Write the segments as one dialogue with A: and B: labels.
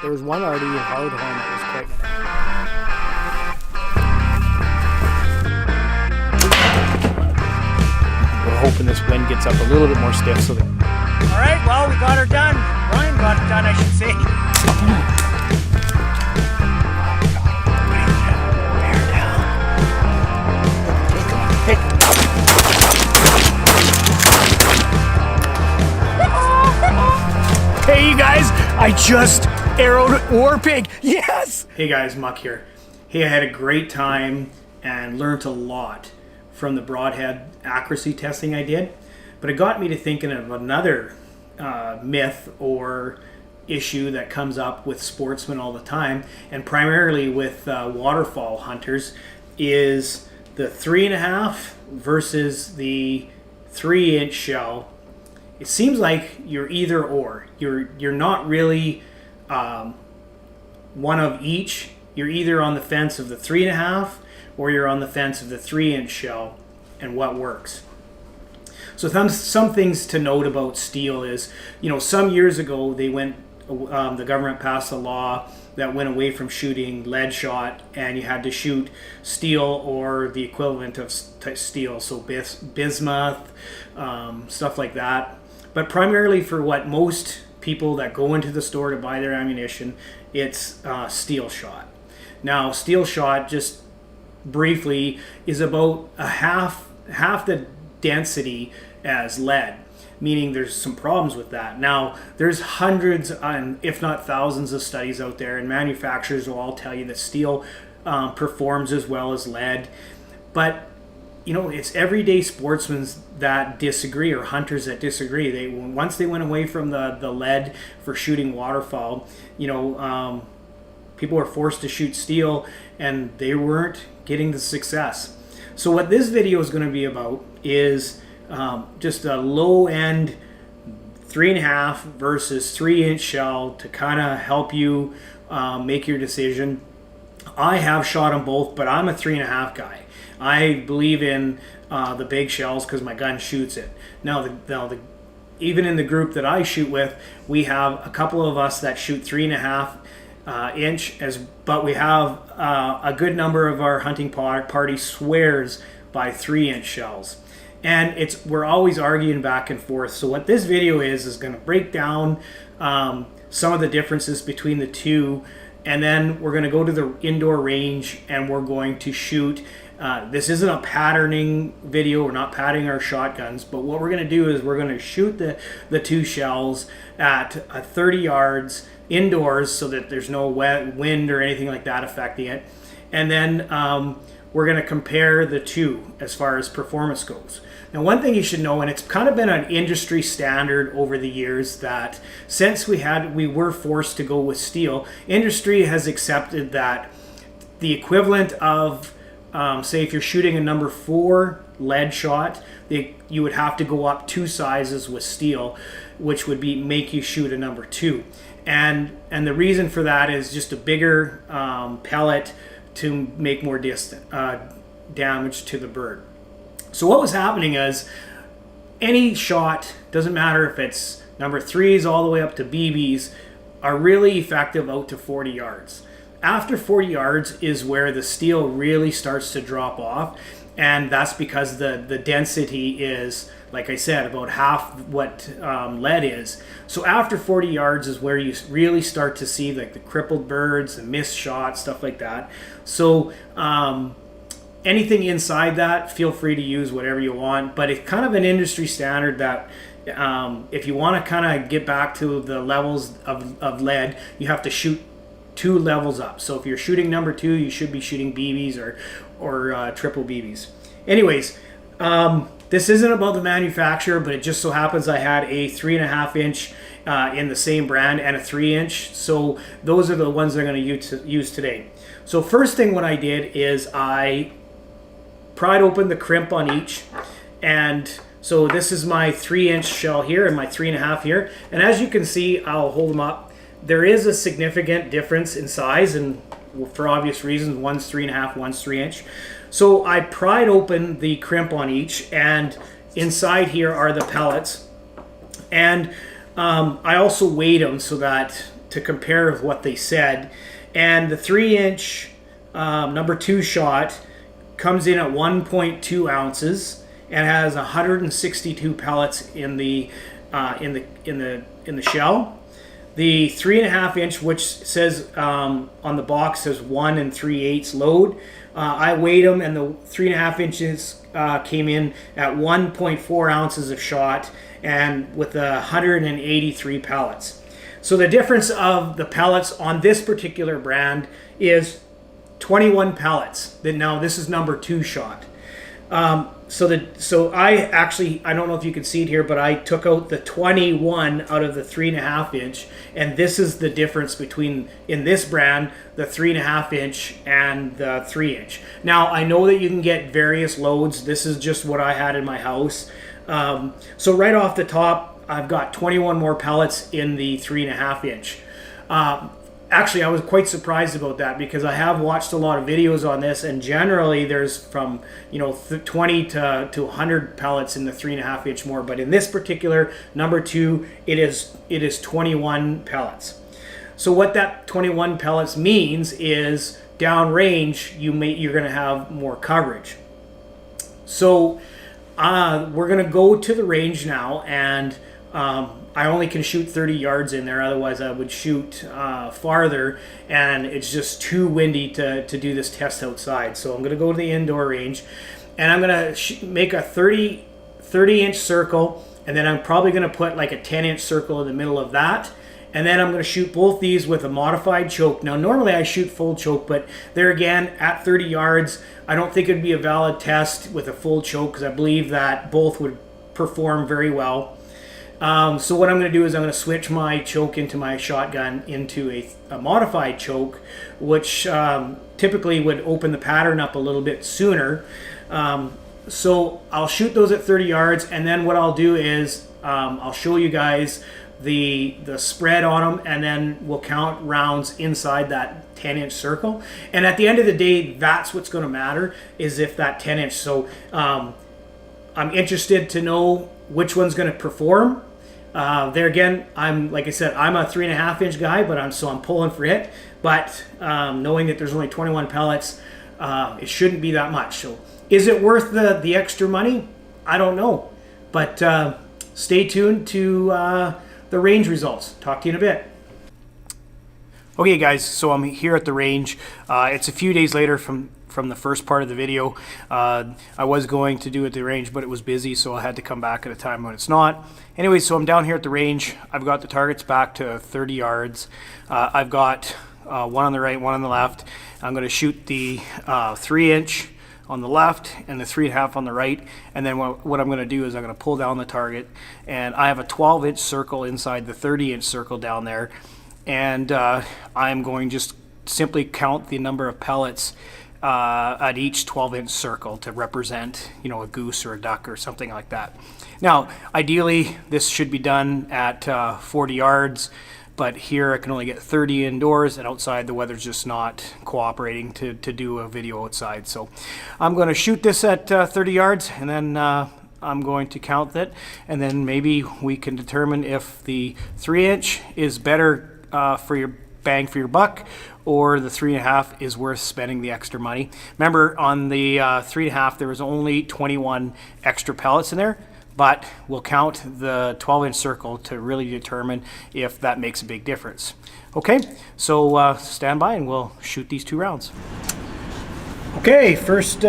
A: There was one already in Hardhorn that was quite nice. We're hoping this wind gets up a little bit more stiff so that...
B: All right, well, we got her done. Ryan got it done, I should say.
A: Hey you guys, I just arrowed War Pig. Yes! Hey guys, Muck here. Hey, I had a great time and learned a lot from the broadhead accuracy testing I did, but it got me to thinking of another myth or issue that comes up with sportsmen all the time, and primarily with waterfowl hunters, is the 3.5 versus the 3-inch shell. It seems like you're either or. You're not really one of each. You're either on the fence of the 3.5 or you're on the fence of the 3-inch shell and what works. So some things to note about steel is, some years ago they the government passed a law that went away from shooting lead shot, and you had to shoot steel or the equivalent of steel, so bismuth, stuff like that. But primarily for what most people that go into the store to buy their ammunition, it's steel shot. Now, steel shot, just briefly, is about a half the density as lead, meaning there's some problems with that. Now, there's hundreds, if not thousands of studies out there, and manufacturers will all tell you that steel performs as well as lead. But it's everyday sportsmen that disagree, or hunters that disagree. Once they went away from the lead for shooting waterfowl, people were forced to shoot steel, and they weren't getting the success. So what this video is going to be about is just a low-end 3.5 versus 3-inch shell to kind of help you make your decision. I have shot them both, but I'm a 3.5 guy. I believe in the big shells because my gun shoots it. Now, even in the group that I shoot with, we have a couple of us that shoot 3.5 inch, but we have a good number of our hunting party swears by 3-inch shells. And we're always arguing back and forth. So what this video is going to break down some of the differences between the two, and then we're going to go to the indoor range and we're going to shoot. This isn't a patterning video. We're not patterning our shotguns, but what we're going to do is we're going to shoot the two shells at 30 yards indoors so that there's no wet wind or anything like that affecting it. And then we're going to compare the two as far as performance goes. Now, one thing you should know, and it's kind of been an industry standard over the years, that since we were forced to go with steel, industry has accepted that the equivalent of say if you're shooting a number 4 lead shot, you would have to go up 2 sizes with steel, which would make you shoot a number 2. And the reason for that is just a bigger pellet to make more damage to the bird. So what was happening is any shot, doesn't matter if it's number 3s all the way up to BBs, are really effective out to 40 yards. After 40 yards is where the steel really starts to drop off, and that's because the density is, like I said, about half what lead is. So after 40 yards is where you really start to see like the crippled birds, the missed shots, stuff like that. So anything inside that, feel free to use whatever you want, but it's kind of an industry standard that if you want to kind of get back to the levels of lead, you have to shoot 2 levels up. So if you're shooting number 2, you should be shooting BBs or triple BBs. Anyways, this isn't about the manufacturer, but it just so happens I had a 3.5 inch in the same brand and a 3-inch. So those are the ones I'm going to use today. So first thing what I did is I pried open the crimp on each, and so this is my 3-inch shell here and my 3.5 here. And as you can see, I'll hold them up. There is a significant difference in size, and for obvious reasons, one's 3.5, one's 3-inch. So I pried open the crimp on each, and inside here are the pellets. And I also weighed them so that to compare with what they said. And the 3-inch number 2 shot comes in at 1.2 ounces and has 162 pellets in the shell. The 3.5-inch, which says on the box, says 1 3/8 load. I weighed them, and the 3.5 inches came in at 1.4 ounces of shot and with 183 pellets. So the difference of the pellets on this particular brand is 21 pellets. Now this is number 2 shot. So I don't know if you can see it here, but I took out the 21 out of the 3.5-inch, and this is the difference between, in this brand, the 3.5-inch and the 3-inch. Now I know that you can get various loads. This is just what I had in my house. So right off the top, I've got 21 more pellets in the 3.5-inch. Actually, I was quite surprised about that because I have watched a lot of videos on this, and generally there's from 20 to 100 pellets in the 3.5-inch more. But in this particular number 2, it is 21 pellets. So what that 21 pellets means is downrange you're going to have more coverage. So we're going to go to the range now, and I only can shoot 30 yards in there. Otherwise I would shoot farther, and it's just too windy to do this test outside. So I'm going to go to the indoor range, and I'm going to make a 30-inch circle, and then I'm probably going to put like a 10-inch circle in the middle of that. And then I'm going to shoot both these with a modified choke. Now normally I shoot full choke, but there again, at 30 yards, I don't think it would be a valid test with a full choke, because I believe that both would perform very well. So what I'm going to do is I'm going to switch my choke into my shotgun into a modified choke, which typically would open the pattern up a little bit sooner. So I'll shoot those at 30 yards, and then what I'll do is I'll show you guys the spread on them, and then we'll count rounds inside that 10-inch circle. And at the end of the day, that's what's going to matter, is if that 10-inch. So I'm interested to know which one's going to perform. There again, like I said, I'm a 3.5-inch guy, but I'm pulling for it. But knowing that there's only 21 pellets, it shouldn't be that much. So is it worth the extra money? I don't know. But stay tuned to the range results. Talk to you in a bit. Okay guys, so I'm here at the range. It's a few days later from the first part of the video. I was going to do it at the range, but it was busy, so I had to come back at a time when it's not. Anyway, so I'm down here at the range. I've got the targets back to 30 yards. I've got one on the right, one on the left. I'm going to shoot the 3-inch on the left and the 3.5 on the right, and then what I'm going to do is I'm going to pull down the target, and I have a 12-inch circle inside the 30-inch circle down there, and I'm going to just simply count the number of pellets at each 12-inch circle to represent, a goose or a duck or something like that. Now, ideally, this should be done at 40 yards, but here I can only get 30 indoors, and outside the weather's just not cooperating to do a video outside. So I'm going to shoot this at 30 yards, and then I'm going to count that, and then maybe we can determine if the 3-inch is better for your bang for your buck, or the 3.5 is worth spending the extra money. Remember, on the 3.5 there was only 21 extra pellets in there, but we'll count the 12-inch circle to really determine if that makes a big difference. Okay, so stand by and we'll shoot these 2 rounds. Okay, first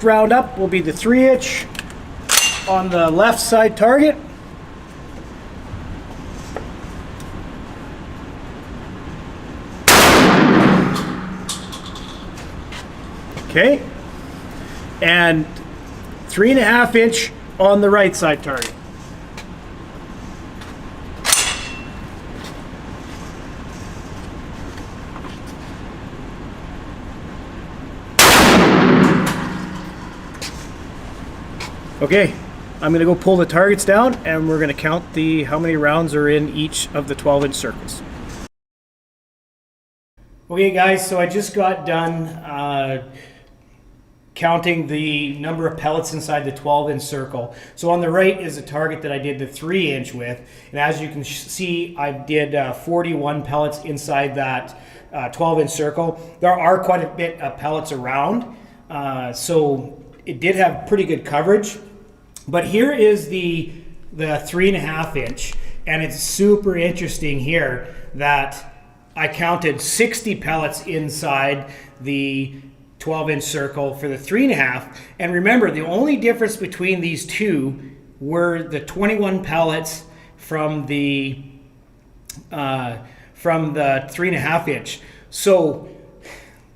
A: round up will be the 3-inch on the left side target. Okay, and 3.5-inch on the right side target. Okay, I'm going to go pull the targets down, and we're going to count how many rounds are in each of the 12-inch circles. Okay guys, so I just got done counting the number of pellets inside the 12-inch circle. So on the right is a target that I did the 3-inch with, and as you can see, I did 41 pellets inside that 12-inch circle. There are quite a bit of pellets around, so it did have pretty good coverage. But here is the 3.5-inch, and it's super interesting here that I counted 60 pellets inside the 12-inch circle for the 3.5. And remember, the only difference between these two were the 21 pellets from the 3.5-inch. So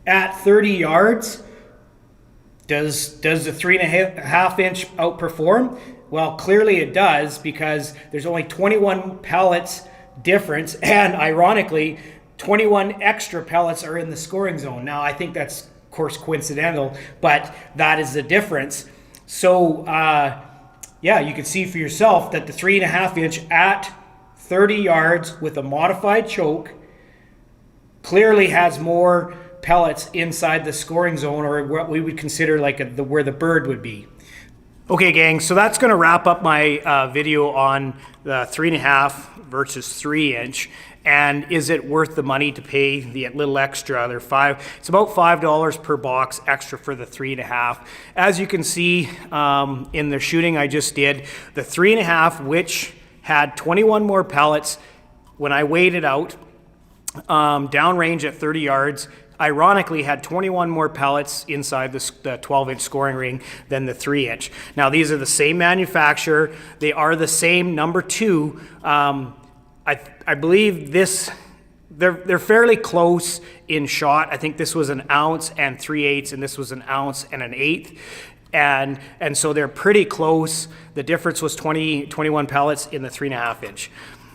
A: at 30 yards, does the 3.5-inch outperform? Well, clearly it does, because there's only 21 pellets difference, and ironically, 21 extra pellets are in the scoring zone. Now, I think that's course coincidental, but that is the difference. So yeah, you can see for yourself that the 3.5-inch at 30 yards with a modified choke clearly has more pellets inside the scoring zone, or what we would consider like where the bird would be. Okay, gang, so that's going to wrap up my video on the 3.5 versus 3-inch. And is it worth the money to pay the little extra? It's about $5 per box extra for the 3.5. As you can see in the shooting I just did, the 3.5, which had 21 more pellets when I weighed it out, downrange at 30 yards, ironically had 21 more pellets inside the 12-inch scoring ring than the 3-inch. Now, these are the same manufacturer. They are the same number 2. I believe they're fairly close in shot. I think this was an ounce and 3/8, and this was an ounce and an 1/8. And so they're pretty close. The difference was 21 pellets in the 3.5-inch.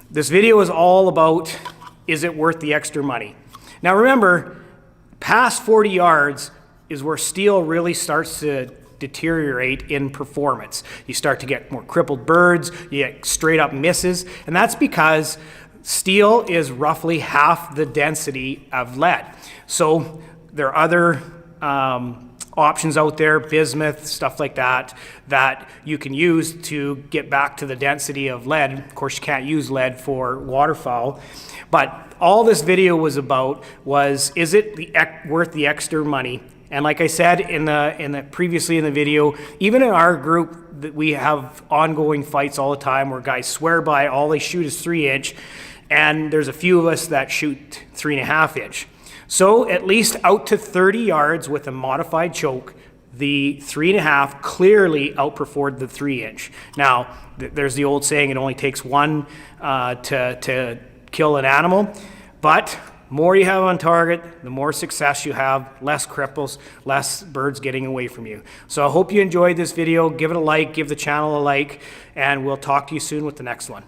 A: This video is all about, is it worth the extra money? Now remember, past 40 yards is where steel really starts to deteriorate in performance. You start to get more crippled birds, you get straight up misses, and that's because steel is roughly half the density of lead. So there are other options out there, bismuth, stuff like that, that you can use to get back to the density of lead. Of course, you can't use lead for waterfowl, but all this video was about was, is it worth the extra money? And like I said previously in the video, even in our group, that we have ongoing fights all the time where guys swear by all they shoot is 3-inch, and there's a few of us that shoot 3.5-inch. So at least out to 30 yards with a modified choke, the 3.5 clearly outperformed the 3-inch. Now, there's the old saying, it only takes one to kill an animal, but more you have on target, the more success you have, less cripples, less birds getting away from you. So I hope you enjoyed this video. Give it a like, give the channel a like, and we'll talk to you soon with the next one.